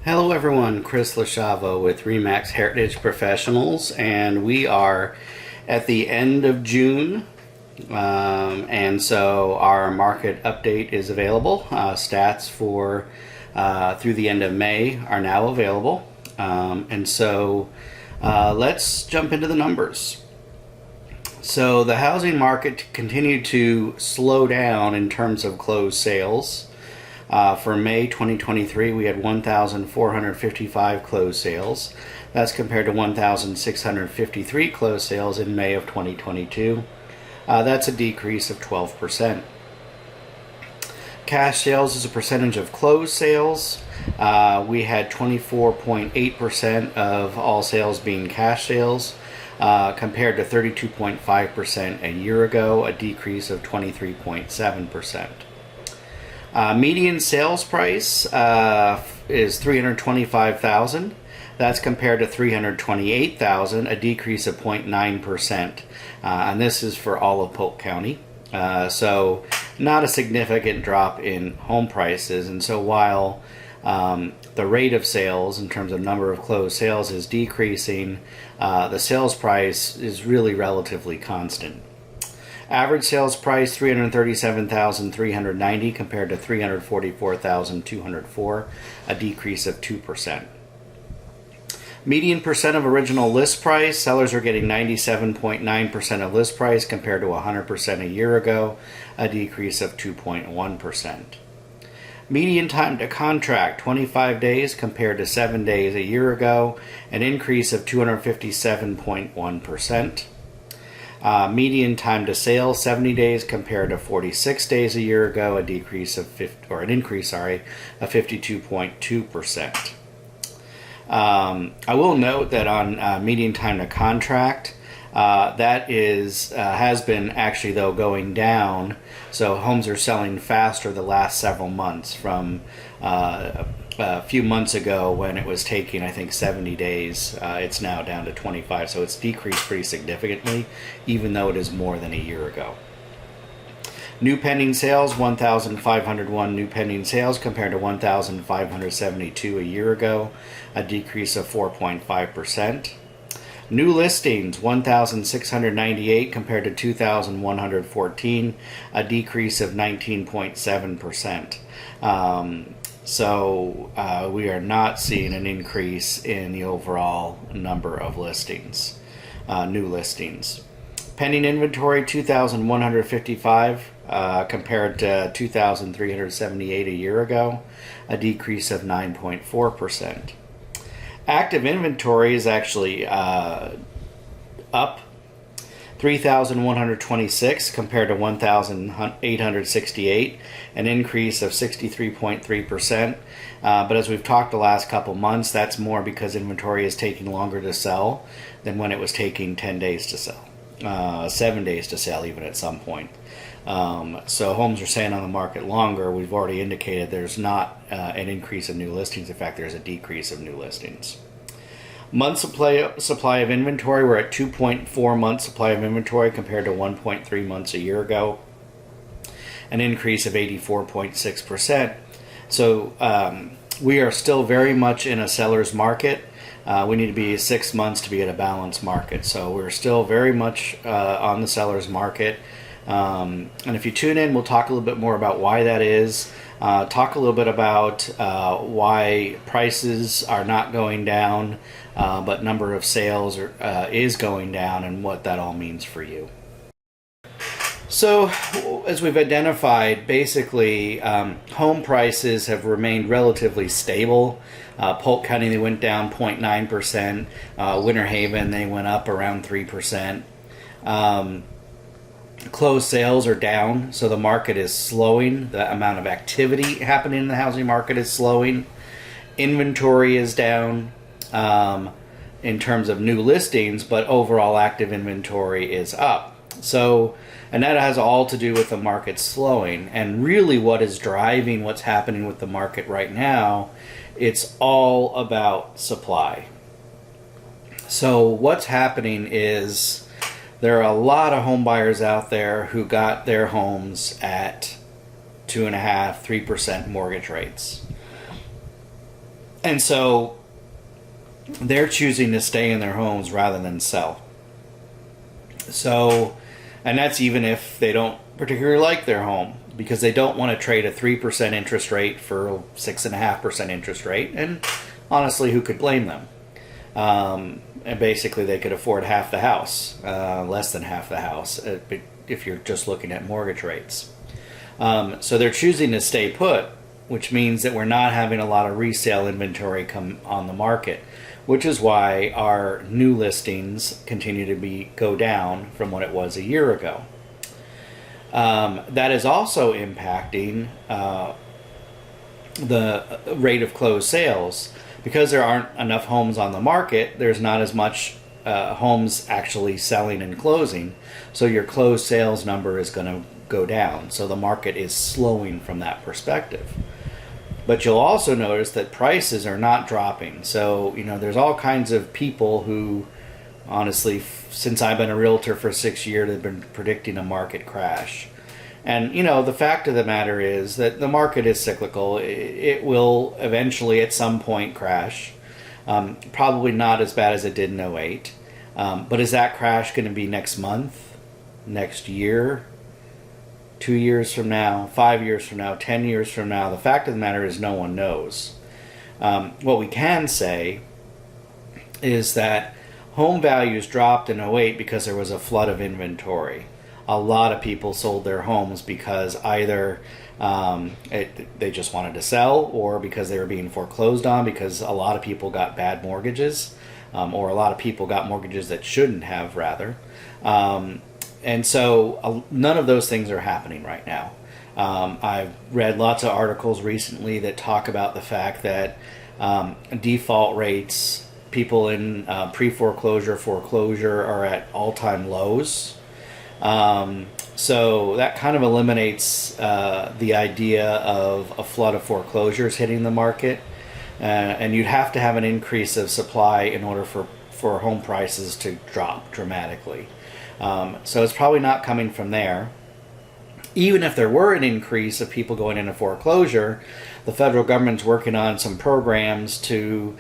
Hello everyone, Chris Lashavo with Remax Heritage Professionals, and we are at the end of June, and so our market update is available. Stats for through the end of May are now available, and so let's jump into the numbers. So the housing market continued to slow down in terms of closed sales. For May 2023, we had 1,455 closed sales. That's compared to 1,653 closed sales in May of 2022. That's a decrease of 12%. Cash sales as a percentage of closed sales. We had 24.8% of all sales being cash sales, compared to 32.5% a year ago, a decrease of 23.7%. Median sales price is $325,000. That's compared to $328,000, a decrease of 0.9%. And this is for all of Polk County. So not a significant drop in home prices. And so while the rate of sales in terms of number of closed sales is decreasing, the sales price is really relatively constant. Average sales price $337,390 compared to $344,204, a decrease of 2%. Median percent of original list price, sellers are getting 97.9% of list price compared to 100% a year ago, a decrease of 2.1%. Median time to contract, 25 days compared to 7 days a year ago, an increase of 257.1%. Median time to sale, 70 days compared to 46 days a year ago, an increase of 52.2%. I will note that on median time to contract, that has been actually though going down. So homes are selling faster the last several months from a few months ago when it was taking, I think, 70 days. It's now down to 25, so it's decreased pretty significantly, even though it is more than a year ago. New pending sales, 1,501 new pending sales compared to 1,572 a year ago, a decrease of 4.5%. New listings, 1,698 compared to 2,114, a decrease of 19.7%. So we are not seeing an increase in the overall number of listings, new listings. Pending inventory, 2,155 compared to 2,378 a year ago, a decrease of 9.4%. Active inventory is actually up 3,126 compared to 1,868, an increase of 63.3%. But as we've talked the last couple months, that's more because inventory is taking longer to sell than when it was taking 10 days to sell, 7 days to sell even at some point. So homes are staying on the market longer. We've already indicated there's not an increase in new listings. In fact, there's a decrease of new listings. Month supply of inventory, we're at 2.4 months supply of inventory compared to 1.3 months a year ago, an increase of 84.6%. So we are still very much in a seller's market. We need to be 6 months to be at a balanced market. So we're still very much on the seller's market. And if you tune in, we'll talk a little bit more about why that is. Talk a little bit about why prices are not going down, but number of sales is going down, and what that all means for you. So, as we've identified, basically, home prices have remained relatively stable. Polk County, they went down 0.9%. Winter Haven, they went up around 3%. Closed sales are down, so the market is slowing. The amount of activity happening in the housing market is slowing. Inventory is down in terms of new listings, but overall active inventory is up. So, and that has all to do with the market slowing. And really what is driving what's happening with the market right now, it's all about supply. So what's happening is there are a lot of home buyers out there who got their homes at 2.5%, 3% mortgage rates. And so they're choosing to stay in their homes rather than sell. So, and that's even if they don't particularly like their home, because they don't want to trade a 3% interest rate for a 6.5% interest rate. And honestly, who could blame them? And basically, they could afford half the house, less than half the house, if you're just looking at mortgage rates. So they're choosing to stay put, which means that we're not having a lot of resale inventory come on the market, which is why our new listings continue to go down from what it was a year ago. That is also impacting the rate of closed sales. Because there aren't enough homes on the market, there's not as much homes actually selling and closing, so your closed sales number is going to go down. So the market is slowing from that perspective. But you'll also notice that prices are not dropping. So, there's all kinds of people who, honestly, since I've been a realtor for 6 years, have been predicting a market crash. And, the fact of the matter is that the market is cyclical. It will eventually, at some point, crash. Probably not as bad as it did in '08. But is that crash going to be next month, next year, 2 years from now, 5 years from now, 10 years from now? The fact of the matter is no one knows. What we can say is that home values dropped in '08 because there was a flood of inventory. A lot of people sold their homes because either they just wanted to sell, or because they were being foreclosed on, because a lot of people got bad mortgages, or a lot of people got mortgages that shouldn't have, rather. And so none of those things are happening right now. I've read lots of articles recently that talk about the fact that default rates, people in pre-foreclosure, foreclosure, are at all-time lows. So that kind of eliminates the idea of a flood of foreclosures hitting the market. And you'd have to have an increase of supply in order for home prices to drop dramatically. So it's probably not coming from there. Even if there were an increase of people going into foreclosure, the federal government's working on some programs to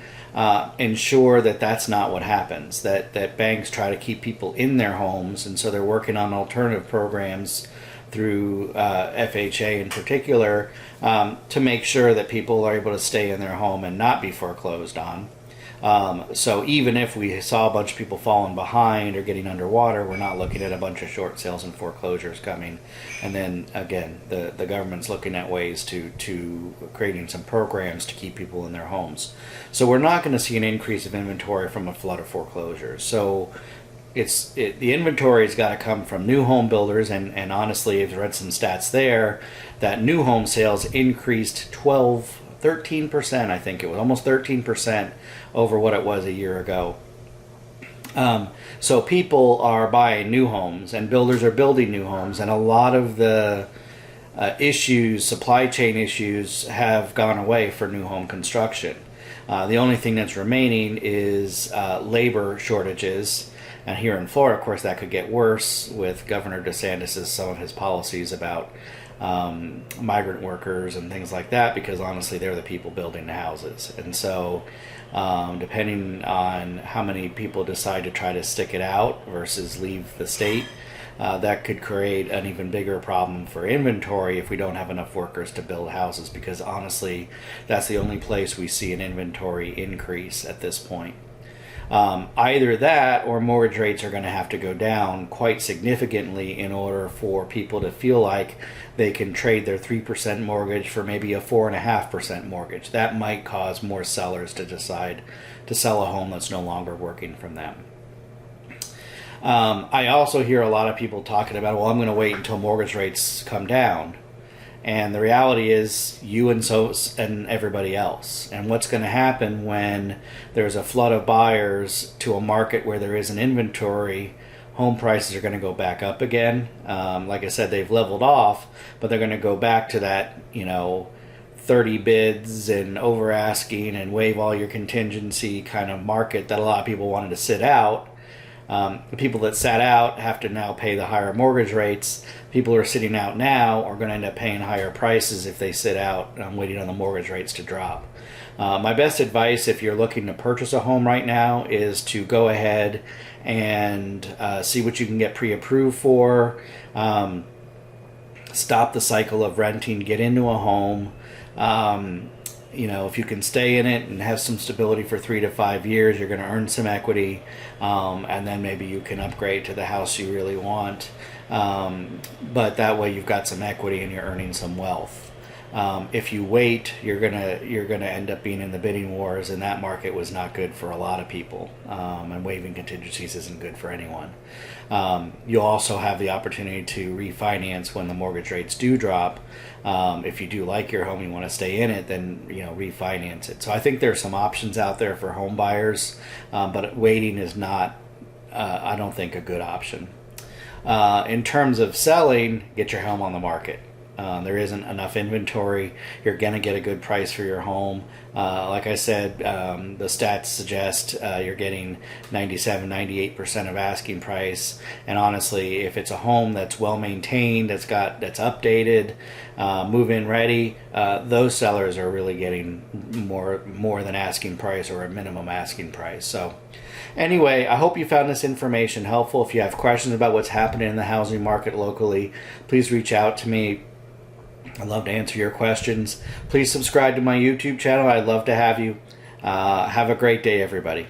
ensure that that's not what happens, that banks try to keep people in their homes, and so they're working on alternative programs through FHA in particular to make sure that people are able to stay in their home and not be foreclosed on. So even if we saw a bunch of people falling behind or getting underwater, we're not looking at a bunch of short sales and foreclosures coming. And then again, the government's looking at ways to creating some programs to keep people in their homes. So we're not going to see an increase of inventory from a flood of foreclosures. So the inventory's got to come from new home builders, and honestly, I've read some stats there that new home sales increased 13%, I think it was almost 13% over what it was a year ago. So people are buying new homes, and builders are building new homes, and a lot of the supply chain issues have gone away for new home construction. The only thing that's remaining is labor shortages. And here in Florida, of course, that could get worse with Governor DeSantis' some of his policies about migrant workers and things like that, because honestly, they're the people building the houses. And so depending on how many people decide to try to stick it out versus leave the state, that could create an even bigger problem for inventory if we don't have enough workers to build houses, because honestly, that's the only place we see an inventory increase at this point. Either that or mortgage rates are going to have to go down quite significantly in order for people to feel like they can trade their 3% mortgage for maybe a 4.5% mortgage. That might cause more sellers to decide to sell a home that's no longer working for them. I also hear a lot of people talking about, well, I'm going to wait until mortgage rates come down. And the reality is you and everybody else. And what's going to happen when there's a flood of buyers to a market where there is an inventory, home prices are going to go back up again. Like I said, they've leveled off, but they're going to go back to that, 30 bids and over asking and waive all your contingency kind of market that a lot of people wanted to sit out. The people that sat out have to now pay the higher mortgage rates. People who are sitting out now are going to end up paying higher prices if they sit out waiting on the mortgage rates to drop. My best advice if you're looking to purchase a home right now is to go ahead and see what you can get pre-approved for. Stop the cycle of renting, get into a home. If you can stay in it and have some stability for 3 to 5 years, you're going to earn some equity, and then maybe you can upgrade to the house you really want. But that way you've got some equity and you're earning some wealth. If you wait, you're gonna end up being in the bidding wars, and that market was not good for a lot of people. And waiving contingencies isn't good for anyone. You'll also have the opportunity to refinance when the mortgage rates do drop. If you do like your home, you want to stay in it, then refinance it. So I think there's some options out there for home buyers, but waiting is not, I don't think, a good option. In terms of selling, get your home on the market. There isn't enough inventory. You're going to get a good price for your home. Like I said, the stats suggest you're getting 97-98% of asking price. And honestly, if it's a home that's well maintained, that's updated, move-in ready, those sellers are really getting more than asking price or a minimum asking price. So anyway, I hope you found this information helpful. If you have questions about what's happening in the housing market locally, please reach out to me. I'd love to answer your questions. Please subscribe to my YouTube channel. I'd love to have you. Have a great day, everybody.